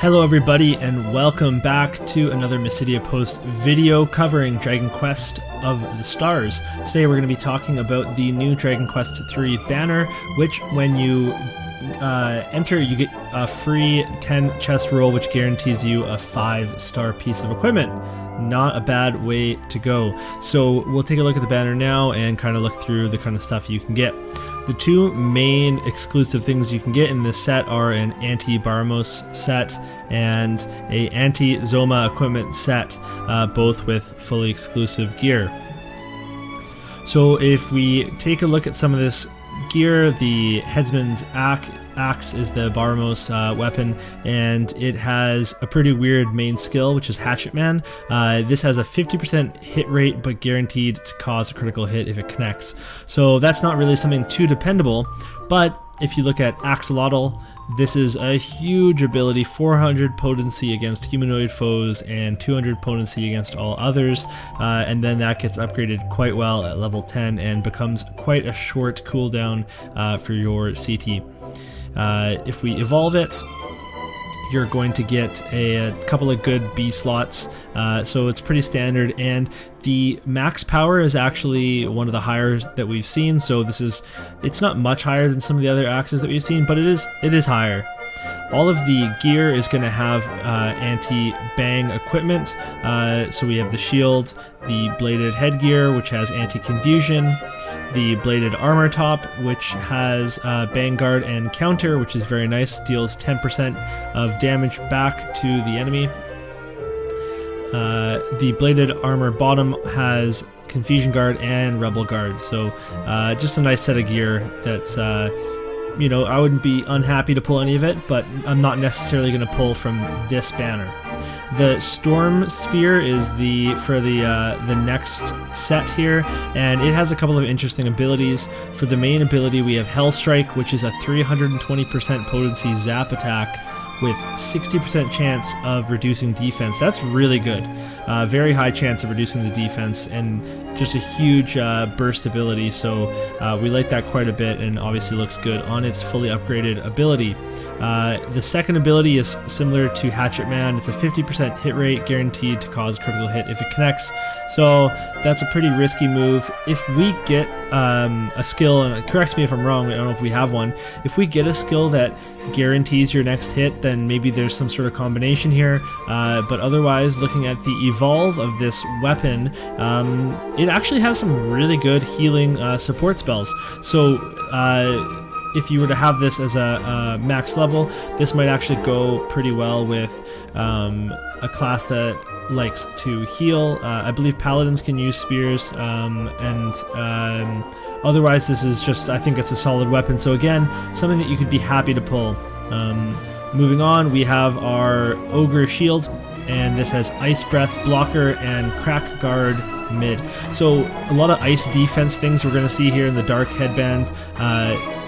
Hello everybody and welcome back to another Mysidia Post video covering Dragon Quest of the Stars. Today we're going to be talking about the new Dragon Quest III banner, which when you enter you get a free 10 chest roll which guarantees you a 5-star piece of equipment. Not a bad way to go. So we'll take a look at the banner now and kind of look through the kind of stuff you can get. The two main exclusive things you can get in this set are an anti-Baramos set and a anti-Zoma equipment set, both with fully exclusive gear. So if we take a look at some of this gear, the Headsman's Axe is the Baramos weapon, and it has a pretty weird main skill, which is Hatchet Man. This has a 50% hit rate, but guaranteed to cause a critical hit if it connects. So that's not really something too dependable, but if you look at Axolotl, this is a huge ability, 400 potency against humanoid foes and 200 potency against all others, and then that gets upgraded quite well at level 10 and becomes quite a short cooldown for your CT. If we evolve it, you're going to get a couple of good B slots, so it's pretty standard, and the max power is actually one of the higher that we've seen. So it's not much higher than some of the other axes that we've seen, but it is higher. All of the gear is going to have anti-bang equipment, so we have the shield, the bladed headgear, which has anti-confusion, the bladed armor top, which has bang guard and counter, which is very nice, deals 10% of damage back to the enemy. The bladed armor bottom has confusion guard and rebel guard, so just a nice set of gear that's you know, I wouldn't be unhappy to pull any of it, but I'm not necessarily going to pull from this banner. The Storm Spear is for the next set here, and it has a couple of interesting abilities. For the main ability, we have Hell Strike, which is a 320% potency zap attack with 60% chance of reducing defense. That's really good. Very high chance of reducing the defense, and just a huge burst ability, so we like that quite a bit, and obviously looks good on its fully upgraded ability. The second ability is similar to Hatchet Man. It's a 50% hit rate, guaranteed to cause a critical hit if it connects, so that's a pretty risky move. If we get a skill, and correct me if I'm wrong, I don't know if we have one, if we get a skill that guarantees your next hit, then maybe there's some sort of combination here, but otherwise, looking at the evolve of this weapon, it actually has some really good healing support spells. So if you were to have this as a max level, this might actually go pretty well with a class that likes to heal. I believe paladins can use spears, and otherwise this is just, I think it's a solid weapon. So again, something that you could be happy to pull. Moving on, we have our Ogre Shield, and this has Ice Breath, Blocker, and Crack Guard mid. So a lot of ice defense things we're going to see here in the Dark Headband,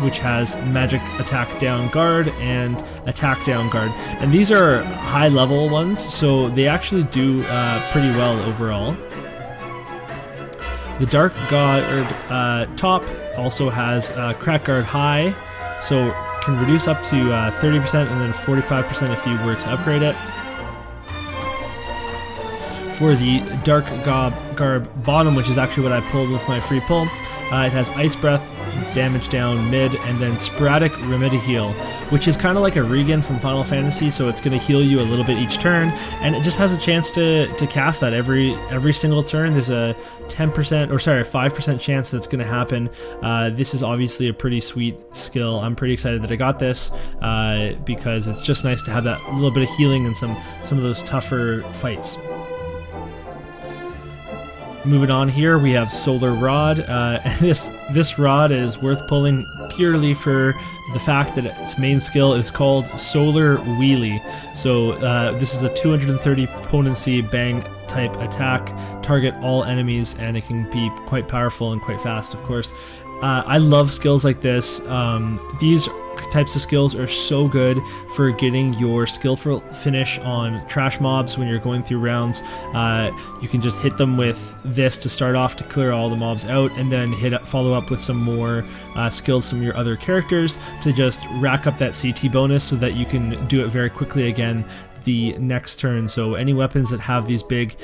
which has Magic Attack Down Guard and Attack Down Guard. And these are high level ones, so they actually do pretty well overall. The Dark Guard top also has Crack Guard High, so can reduce up to 30% and then 45% if you were to upgrade it. For the Dark Garb bottom, which is actually what I pulled with my free pull, it has Ice Breath, Damage Down mid, and then Sporadic Remedy Heal, which is kind of like a regen from Final Fantasy, so it's going to heal you a little bit each turn, and it just has a chance to cast that every single turn. There's a 5% chance that's going to happen. This is obviously a pretty sweet skill. I'm pretty excited that I got this, because it's just nice to have that little bit of healing in some of those tougher fights. Moving on here, we have Solar Rod, and this rod is worth pulling purely for the fact that its main skill is called Solar Wheelie. So this is a 230 potency bang type attack, target all enemies, and it can be quite powerful and quite fast, of course. I love skills like this. These types of skills are so good for getting your skillful finish on trash mobs when you're going through rounds. You can just hit them with this to start off to clear all the mobs out, and then follow up with some more skills from your other characters to just rack up that CT bonus so that you can do it very quickly again the next turn. So any weapons that have these big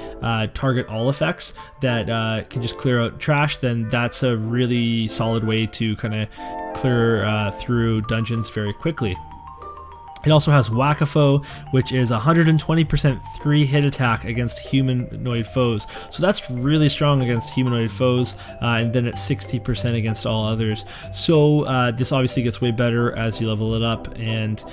target all effects that can just clear out trash, then that's a really solid way to kind of clear through dungeons very quickly. It also has Whack-A-Foe, which is 120% 3-hit attack against humanoid foes. So that's really strong against humanoid foes, and then it's 60% against all others. So this obviously gets way better as you level it up, and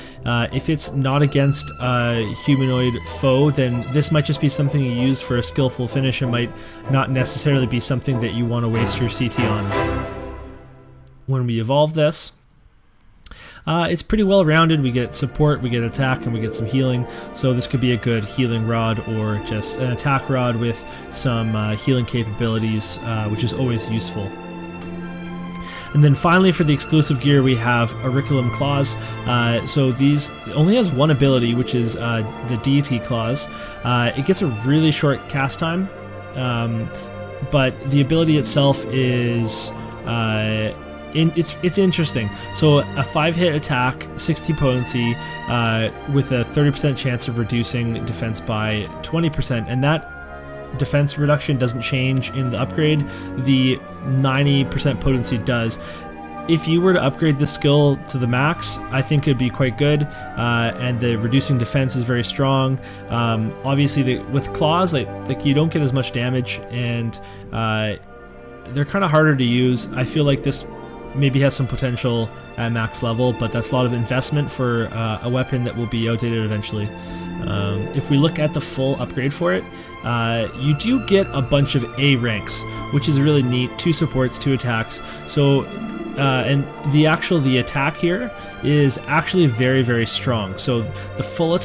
if it's not against a humanoid foe, then this might just be something you use for a skillful finish. It might not necessarily be something that you want to waste your CT on. When we evolve this, it's pretty well rounded. We get support, we get attack, and we get some healing. So this could be a good healing rod or just an attack rod with some healing capabilities, which is always useful. And then finally, for the exclusive gear, we have Auriculum Claws. So these only has one ability, which is the Deity Claws. It gets a really short cast time, but the ability itself is it's interesting. So a 5-hit attack, 60 potency, with a 30% chance of reducing defense by 20%, and that defense reduction doesn't change in the upgrade. The 90% potency does. If you were to upgrade this skill to the max, I think it'd be quite good, and the reducing defense is very strong. Obviously, with claws, like you don't get as much damage, and they're kind of harder to use. I feel like this maybe has some potential at max level, but that's a lot of investment for a weapon that will be outdated eventually. If we look at the full upgrade for it, you do get a bunch of A ranks, which is really neat. 2 supports, 2 attacks. So and the attack here is actually very, very strong. So the full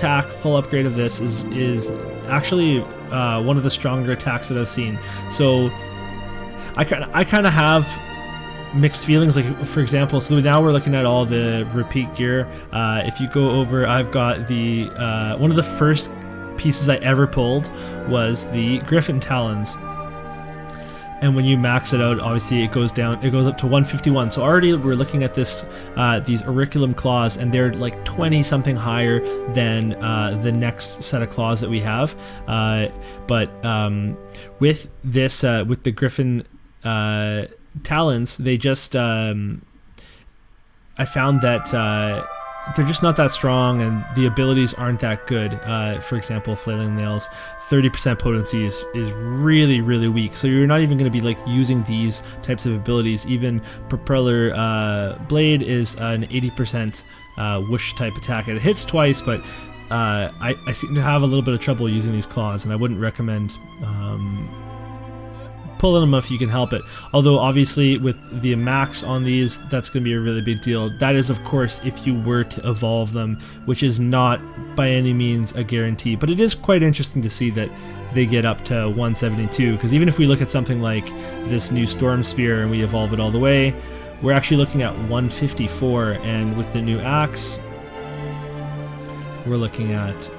upgrade of this is actually one of the stronger attacks that I've seen. So I kind of have mixed feelings. Like, for example, so now we're looking at all the repeat gear. If you go over, I've got the one of the first pieces I ever pulled was the Griffon Talons, and when you max it out, obviously it goes up to 151. So already we're looking at this these Auriculum Claws, and they're like 20 something higher than the next set of claws that we have. But with this with the Griffon Talons, they just I found that they're just not that strong, and the abilities aren't that good. For example, Flailing Nails, 30% potency is really, really weak, so you're not even going to be like using these types of abilities. Even Propeller Blade is an 80% whoosh type attack, and it hits twice, but I seem to have a little bit of trouble using these claws, and I wouldn't recommend pulling them if you can help it. Although obviously with the max on these, that's going to be a really big deal. That is, of course, if you were to evolve them, which is not by any means a guarantee. But it is quite interesting to see that they get up to 172, because even if we look at something like this new Storm Spear and we evolve it all the way, we're actually looking at 154, and with the new axe, we're looking at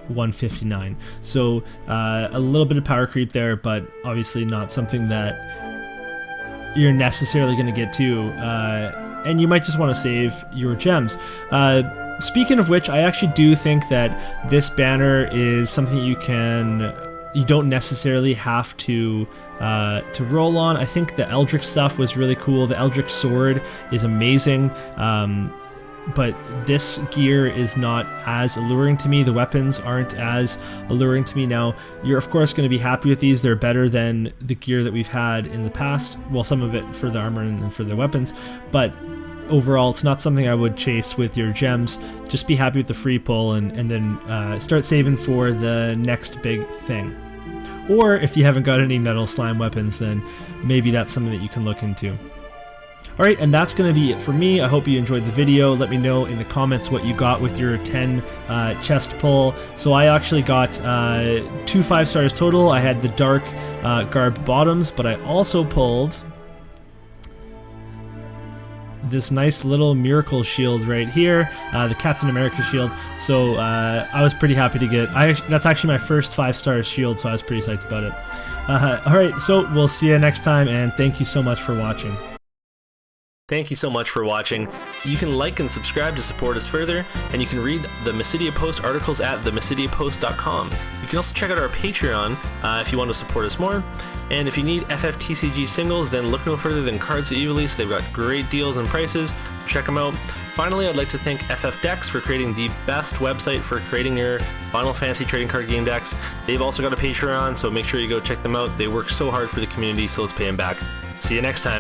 159. So a little bit of power creep there, but obviously not something that you're necessarily going to get to, and you might just want to save your gems. Speaking of which, I actually do think that this banner is something you don't necessarily have to roll on. I think the Eldritch stuff was really cool. The Eldritch sword is amazing. But this gear is not as alluring to me. The weapons aren't as alluring to me. Now, you're of course going to be happy with these. They're better than the gear that we've had in the past. Well, some of it for the armor and for the weapons. But overall, it's not something I would chase with your gems. Just be happy with the free pull, and then start saving for the next big thing. Or if you haven't got any metal slime weapons, then maybe that's something that you can look into. Alright, and that's going to be it for me. I hope you enjoyed the video. Let me know in the comments what you got with your 10 chest pull. So I actually got 2 5-stars total. I had the dark garb bottoms, but I also pulled this nice little miracle shield right here, the Captain America shield. So I was pretty happy to get. That's actually my first 5-star shield, so I was pretty psyched about it. Alright, so we'll see you next time, and thank you so much for watching. Thank you so much for watching. You can like and subscribe to support us further, and you can read the Mysidia Post articles at themysidiapost.com. You can also check out our Patreon if you want to support us more. And if you need FFTCG singles, then look no further than Cards of Evilise. They've got great deals and prices. Check them out. Finally, I'd like to thank FF Decks for creating the best website for creating your Final Fantasy trading card game decks. They've also got a Patreon, so make sure you go check them out. They work so hard for the community, so let's pay them back. See you next time.